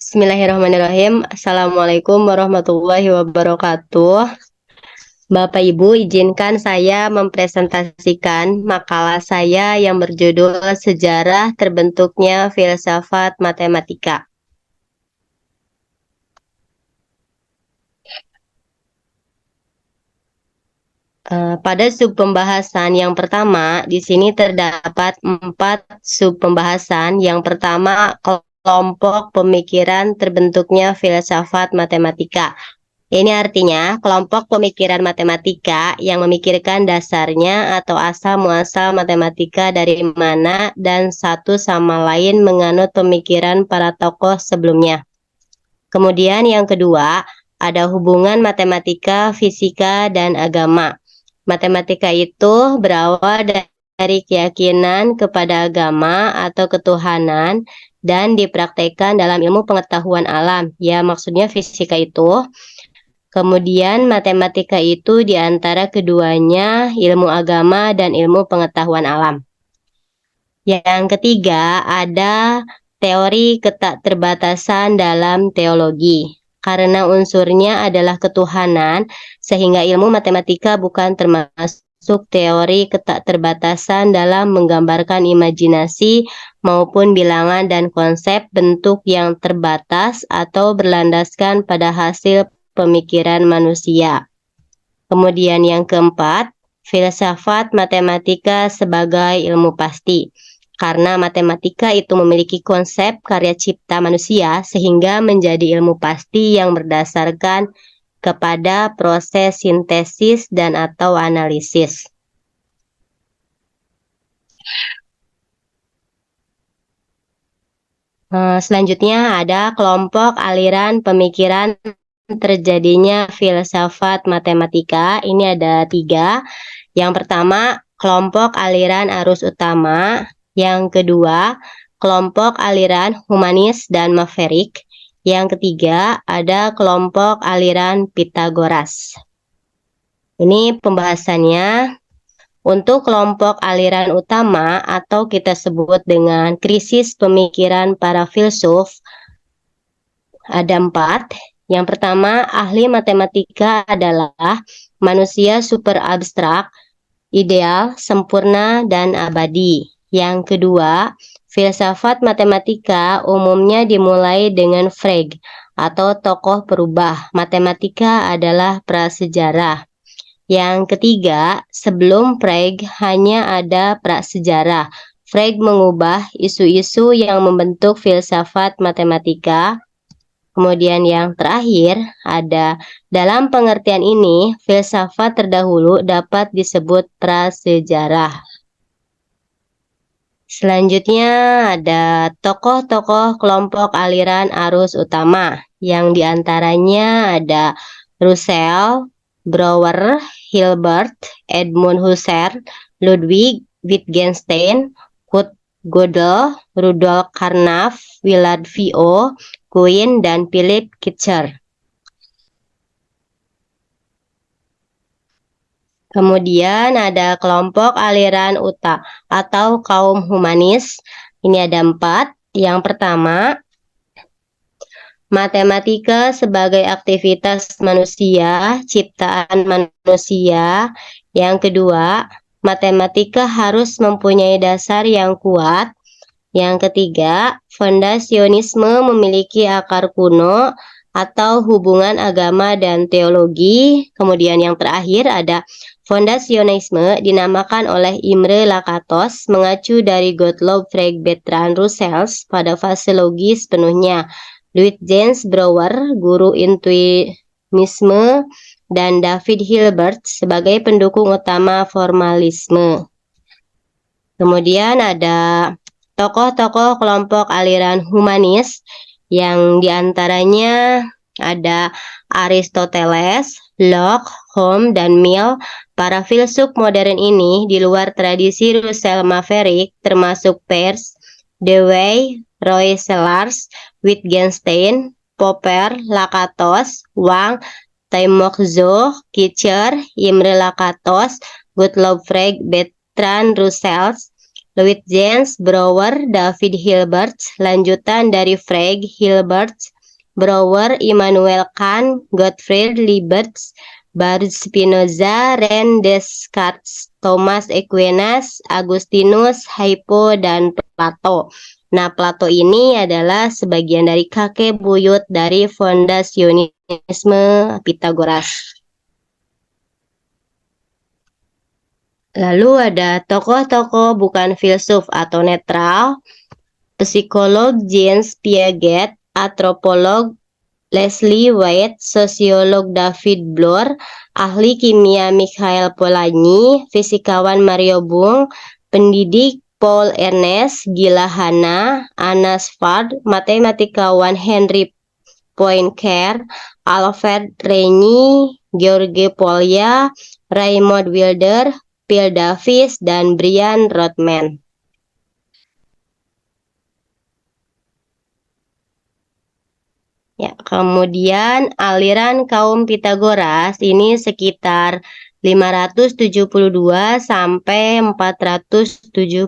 Bismillahirrahmanirrahim. Assalamualaikum warahmatullahi wabarakatuh. Bapak Ibu, izinkan saya mempresentasikan makalah saya yang berjudul Sejarah Terbentuknya Filsafat Matematika. Pada subpembahasan yang pertama, di sini terdapat 4 subpembahasan. Yang pertama, kelompok pemikiran terbentuknya filsafat matematika. Ini artinya kelompok pemikiran matematika yang memikirkan dasarnya atau asal-muasal matematika dari mana dan satu sama lain menganut pemikiran para tokoh sebelumnya. Kemudian yang kedua, ada hubungan matematika, fisika, dan agama. Matematika itu berawal dari keyakinan kepada agama atau ketuhanan dan dipraktekkan dalam ilmu pengetahuan alam. Ya, maksudnya fisika itu. Kemudian matematika itu di antara keduanya ilmu agama dan ilmu pengetahuan alam. Yang ketiga, ada teori ketakterbatasan dalam teologi. Karena unsurnya adalah ketuhanan, sehingga ilmu matematika bukan termasuk teori ketakterbatasan dalam menggambarkan imajinasi maupun bilangan dan konsep bentuk yang terbatas atau berlandaskan pada hasil pemikiran manusia. Kemudian yang keempat, filsafat matematika sebagai ilmu pasti. Karena matematika itu memiliki konsep karya cipta manusia sehingga menjadi ilmu pasti yang berdasarkan kepada proses sintesis dan atau analisis. Selanjutnya ada kelompok aliran pemikiran terjadinya filsafat matematika. Ini ada 3. Yang pertama, kelompok aliran arus utama. Yang kedua, kelompok aliran humanis dan Maverick. Yang ketiga, ada kelompok aliran Pitagoras. Ini pembahasannya. Untuk kelompok aliran utama atau kita sebut dengan krisis pemikiran para filsuf, ada 4. Yang pertama, ahli matematika adalah manusia super abstrak, ideal, sempurna, dan abadi. Yang kedua, filsafat matematika umumnya dimulai dengan Frege atau tokoh perubah. Matematika adalah prasejarah. Yang ketiga, sebelum Frege hanya ada prasejarah. Frege mengubah isu-isu yang membentuk filsafat matematika. Kemudian yang terakhir ada dalam pengertian ini, filsafat terdahulu dapat disebut prasejarah. Selanjutnya ada tokoh-tokoh kelompok aliran arus utama, yang diantaranya ada Russell, Brouwer, Hilbert, Edmund Husserl, Ludwig Wittgenstein, Kurt Gödel, Rudolf Carnap, Willard V.O., Quine, dan Philip Kitcher. Kemudian ada kelompok aliran atau kaum humanis. Ini ada 4. Yang pertama, matematika sebagai aktivitas manusia, ciptaan manusia. Yang kedua, matematika harus mempunyai dasar yang kuat. Yang ketiga, fondasionisme memiliki akar kuno atau hubungan agama dan teologi. Kemudian yang terakhir ada fondasionisme dinamakan oleh Imre Lakatos mengacu dari Gottlob Frege Bertrand Russell pada fase logis penuhnya. Louis James Brouwer, guru intuinisme, dan David Hilbert sebagai pendukung utama formalisme. Kemudian ada tokoh-tokoh kelompok aliran humanis yang diantaranya ada Aristoteles, Locke, Hume, dan Mill. Para filsuf modern ini di luar tradisi Russell Maverick termasuk Peirce, Dewey, Roy Sellars, Wittgenstein, Popper, Lakatos, Wang, Taimokzo, Kitcher, Imre Lakatos, Gottlob Frege Bertrand Russell, Louis James Brouwer, David Hilbert, lanjutan dari Frege, Hilbert, Brouwer, Immanuel Kant, Gottfried Leibniz, Baruch Spinoza, René Descartes, Thomas Aquinas, Agustinus, Hippo, dan Plato. Nah, Plato ini adalah sebagian dari kakek buyut dari fondasionisme Pitagoras. Lalu ada tokoh-tokoh bukan filsuf atau netral, psikolog James Piaget, antropolog Leslie White, sosiolog David Bloor, ahli kimia Mikhail Polanyi, fisikawan Mario Bung, pendidik Paul Ernest, Gila Hanna, Anna Sfard, matematikawan Henry Poincaré, Alfred Rényi, George Polya, Raymond Wilder, Phil Davis, dan Brian Rothman. Ya, kemudian aliran kaum Pitagoras ini sekitar 572 sampai 479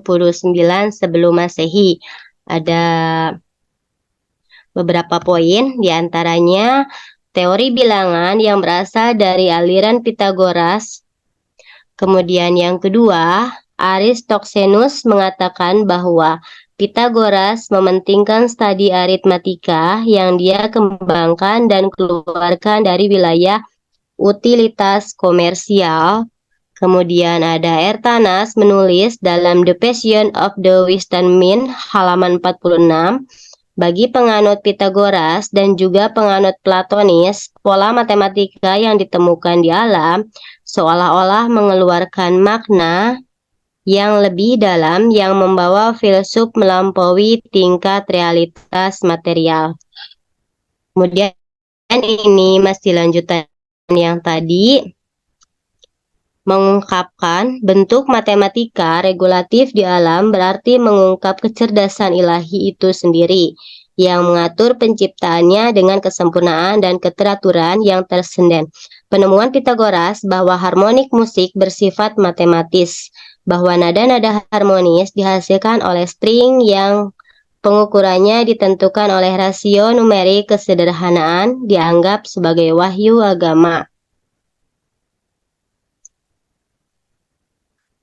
sebelum Masehi. Ada beberapa poin, diantaranya teori bilangan yang berasal dari aliran Pitagoras. Kemudian yang kedua, Aristoxenus mengatakan bahwa Pitagoras mementingkan studi aritmatika yang dia kembangkan dan keluarkan dari wilayah utilitas komersial. Kemudian ada Ertanas menulis dalam The Passion of the Western Mind halaman 46, bagi penganut Pitagoras dan juga penganut Platonis, pola matematika yang ditemukan di alam seolah-olah mengeluarkan makna yang lebih dalam yang membawa filsuf melampaui tingkat realitas material. Kemudian ini masih lanjutan yang tadi, mengungkapkan bentuk matematika regulatif di alam berarti mengungkap kecerdasan ilahi itu sendiri yang mengatur penciptaannya dengan kesempurnaan dan keteraturan yang tersenden. Penemuan Pitagoras bahwa harmonik musik bersifat matematis, bahwa nada-nada harmonis dihasilkan oleh string yang pengukurannya ditentukan oleh rasio numerik kesederhanaan, dianggap sebagai wahyu agama.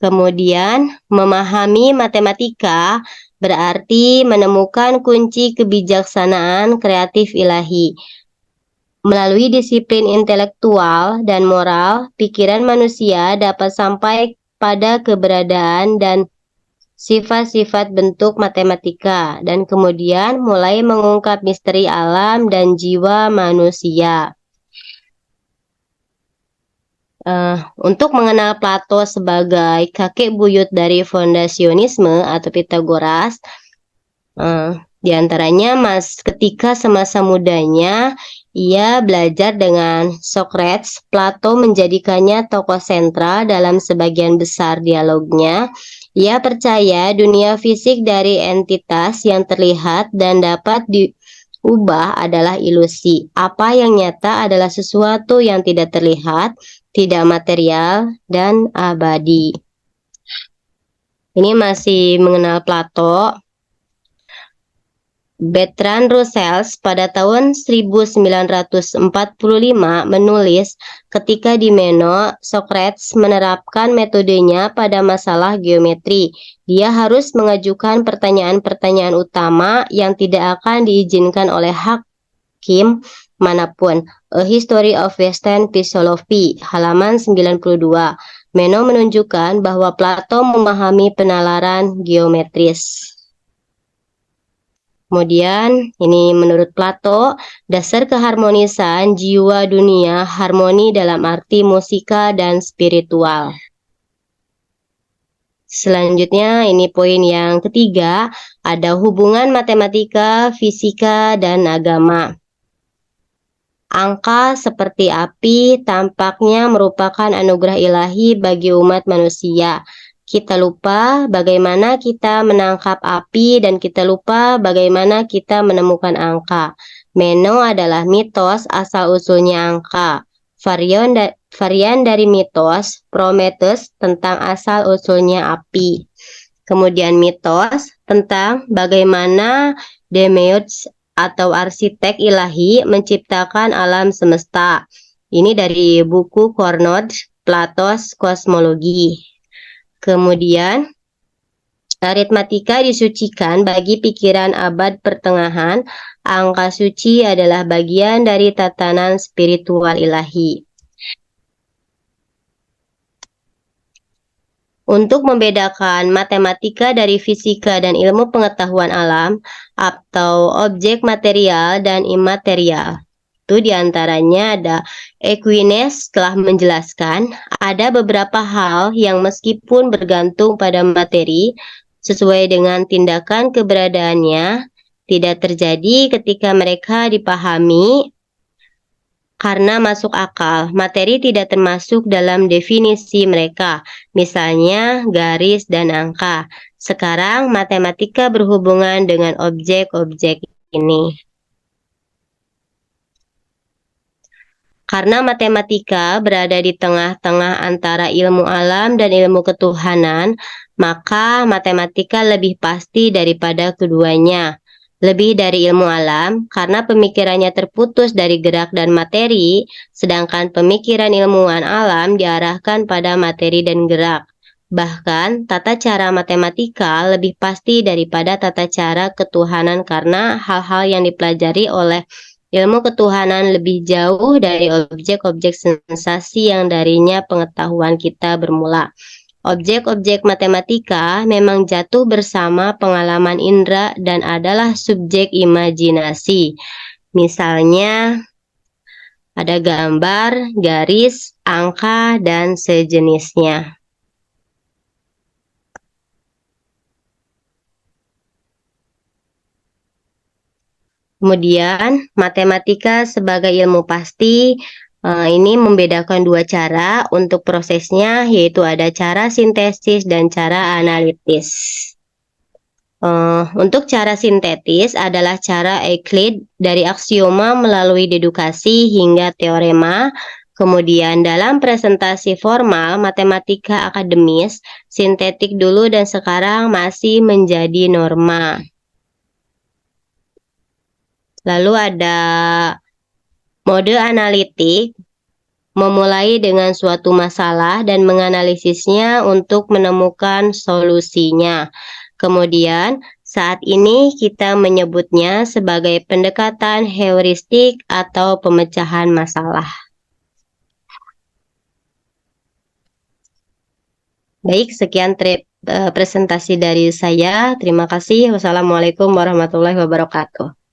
Kemudian, memahami matematika berarti menemukan kunci kebijaksanaan kreatif ilahi. Melalui disiplin intelektual dan moral, pikiran manusia dapat sampai pada keberadaan dan sifat-sifat bentuk matematika, dan kemudian mulai mengungkap misteri alam dan jiwa manusia. Untuk mengenal Plato sebagai kakek buyut dari fondasionisme atau Pitagoras, diantaranya ketika semasa mudanya ia belajar dengan Socrates, Plato menjadikannya tokoh sentral dalam sebagian besar dialognya. Ia percaya dunia fisik dari entitas yang terlihat dan dapat diubah adalah ilusi. Apa yang nyata adalah sesuatu yang tidak terlihat, tidak material, dan abadi. Ini masih mengenal Plato. Bertrand Russell pada tahun 1945 menulis, ketika di Meno, Socrates menerapkan metodenya pada masalah geometri. Dia harus mengajukan pertanyaan-pertanyaan utama yang tidak akan diizinkan oleh hakim manapun. A History of Western Philosophy, halaman 92. Meno menunjukkan bahwa Plato memahami penalaran geometris. Kemudian, ini menurut Plato, dasar keharmonisan jiwa dunia harmoni dalam arti musika dan spiritual. Selanjutnya, ini poin yang ketiga, ada hubungan matematika, fisika, dan agama. Angka seperti api tampaknya merupakan anugerah ilahi bagi umat manusia. Kita lupa bagaimana kita menangkap api dan kita lupa bagaimana kita menemukan angka. Meno adalah mitos asal-usulnya angka. Varian dari mitos Prometheus tentang asal-usulnya api. Kemudian mitos tentang bagaimana Demetrius atau arsitek ilahi menciptakan alam semesta. Ini dari buku Kornod, Platos Kosmologi. Kemudian, aritmatika disucikan bagi pikiran abad pertengahan. Angka suci adalah bagian dari tatanan spiritual ilahi. Untuk membedakan matematika dari fisika dan ilmu pengetahuan alam atau objek material dan imaterial. Itu diantaranya ada Aquinas telah menjelaskan ada beberapa hal yang meskipun bergantung pada materi sesuai dengan tindakan keberadaannya tidak terjadi ketika mereka dipahami karena masuk akal. Materi tidak termasuk dalam definisi mereka, misalnya garis dan angka. Sekarang matematika berhubungan dengan objek-objek ini. Karena matematika berada di tengah-tengah antara ilmu alam dan ilmu ketuhanan, maka matematika lebih pasti daripada keduanya. Lebih dari ilmu alam, karena pemikirannya terputus dari gerak dan materi, sedangkan pemikiran ilmuwan alam diarahkan pada materi dan gerak. Bahkan, tata cara matematika lebih pasti daripada tata cara ketuhanan karena hal-hal yang dipelajari oleh ilmu ketuhanan lebih jauh dari objek-objek sensasi yang darinya pengetahuan kita bermula. Objek-objek matematika memang jatuh bersama pengalaman indera dan adalah subjek imajinasi. Misalnya, ada gambar, garis, angka, dan sejenisnya. Kemudian, matematika sebagai ilmu pasti ini membedakan dua cara untuk prosesnya, yaitu ada cara sintesis dan cara analitis. Untuk cara sintetis adalah cara Euclid dari aksioma melalui dedukasi hingga teorema. Kemudian dalam presentasi formal matematika akademis, sintetik dulu dan sekarang masih menjadi norma. Lalu ada mode analitik, memulai dengan suatu masalah dan menganalisisnya untuk menemukan solusinya. Kemudian, saat ini kita menyebutnya sebagai pendekatan heuristik atau pemecahan masalah. Baik, sekian presentasi dari saya. Terima kasih. Wassalamualaikum warahmatullahi wabarakatuh.